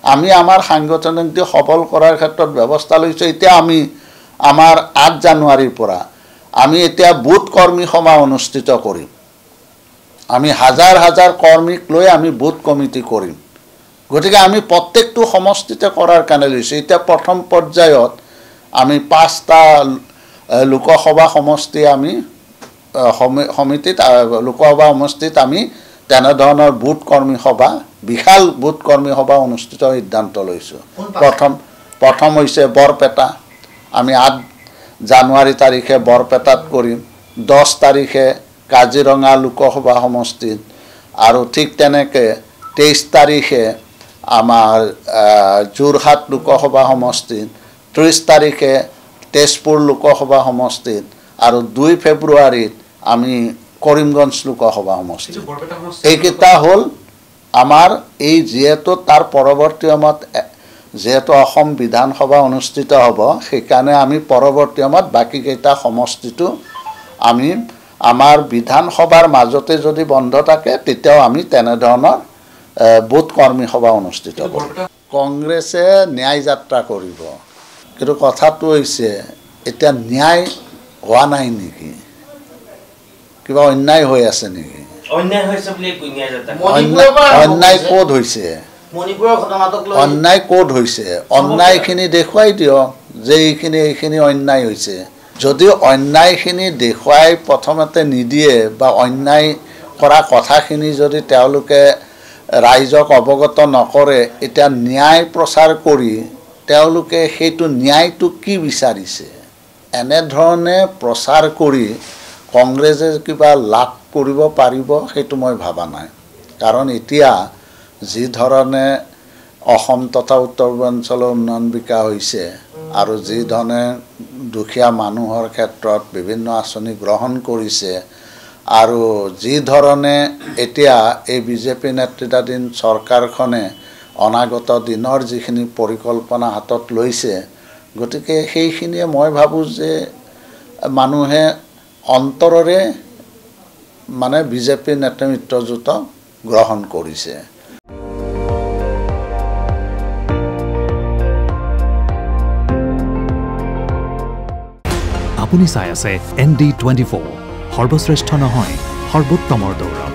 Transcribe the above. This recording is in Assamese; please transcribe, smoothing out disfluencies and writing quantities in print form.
আমি আমাৰ সাংগঠনিক দিশ সবল কৰাৰ ক্ষেত্ৰত ব্যৱস্থা লৈছোঁ। এতিয়া আমি আমাৰ 8 জানুৱাৰীৰ পৰা আমি এতিয়া বুথ কৰ্মী সভা অনুষ্ঠিত কৰিম। আমি হাজাৰ হাজাৰ কৰ্মীক লৈ আমি বুথ কমিটি কৰিম। গতিকে আমি প্ৰত্যেকটো সমষ্টিতে কৰাৰ কাৰণে লৈছোঁ। এতিয়া প্ৰথম পৰ্যায়ত আমি 5টা লোকসভা সমষ্টি আমি সমিতিত লোকসভা সমষ্টিত আমি তেনেধৰণৰ বুথ কৰ্মী সভা বিশাল বুথ কৰ্মী সভা অনুষ্ঠিত সিদ্ধান্ত লৈছোঁ। প্ৰথম হৈছে বৰপেটা। আমি 8 জানুৱাৰী তাৰিখে বৰপেটাত কৰিম। 10 তাৰিখে কাজিৰঙা লোকসভা সমষ্টিত আৰু ঠিক তেনেকৈ 23 তাৰিখে আমাৰ যোৰহাট লোকসভা সমষ্টিত, 30 তাৰিখে তেজপুৰ লোকসভা সমষ্টিত আৰু 2 ফেব্ৰুৱাৰীত আমি কৰিমগঞ্জ লোকসভা সমষ্টি। এইকেইটা হ'ল আমাৰ এই যিহেতু তাৰ পৰৱৰ্তী সময়ত যেহেতু অসম বিধানসভা অনুষ্ঠিত হ'ব, সেইকাৰণে আমি পৰৱৰ্তী সময়ত বাকীকেইটা সমষ্টিটো আমি আমাৰ বিধানসভাৰ মাজতে যদি বন্ধ থাকে তেতিয়াও আমি তেনেধৰণৰ বুথ কৰ্মী সভা অনুষ্ঠিত কৰিম। কংগ্ৰেছে ন্যায় যাত্ৰা কৰিব, কিন্তু কথাটো হৈছে এতিয়া ন্যায় হোৱা নাই নেকি? কিবা অন্যায় হৈ আছে নেকি? অন্যায় ক'ত হৈছে? অন্যায় ক'ত হৈছে? অন্যায়খিনি দেখুৱাই দিয়ক যে এইখিনি অন্যায় হৈছে। যদি অন্যায়খিনি দেখুৱাই প্ৰথমতে নিদিয়ে বা অন্যায় কৰা কথাখিনি যদি তেওঁলোকে ৰাইজক অৱগত নকৰে, এতিয়া ন্যায় প্ৰচাৰ কৰি তেওঁলোকে সেইটো ন্যায়টো কি বিচাৰিছে? এনেধৰণে প্ৰচাৰ কৰি কংগ্ৰেছে কিবা লাভ কৰিব পাৰিব সেইটো মই ভবা নাই। কাৰণ এতিয়া যি ধৰণে অসম তথা উত্তৰ পূৰ্বাঞ্চলৰ উন্নয়ন বিকাশ হৈছে আৰু যি ধৰণে দুখীয়া মানুহৰ ক্ষেত্ৰত বিভিন্ন আঁচনি গ্ৰহণ কৰিছে আৰু যি ধৰণে এতিয়া এই বিজেপি নেতৃত্বাধীন চৰকাৰখনে অনাগত দিনৰ যিখিনি পৰিকল্পনা হাতত লৈছে, গতিকে সেইখিনিয়ে মই ভাবোঁ যে মানুহে অন্তৰেৰে মানে বিজেপি নেতৃত্বজোঁটক গ্ৰহণ কৰিছে। আপুনি চাই আছে ND24, সৰ্বশ্ৰেষ্ঠ নহয় সৰ্বোত্তমৰ দৌৰ।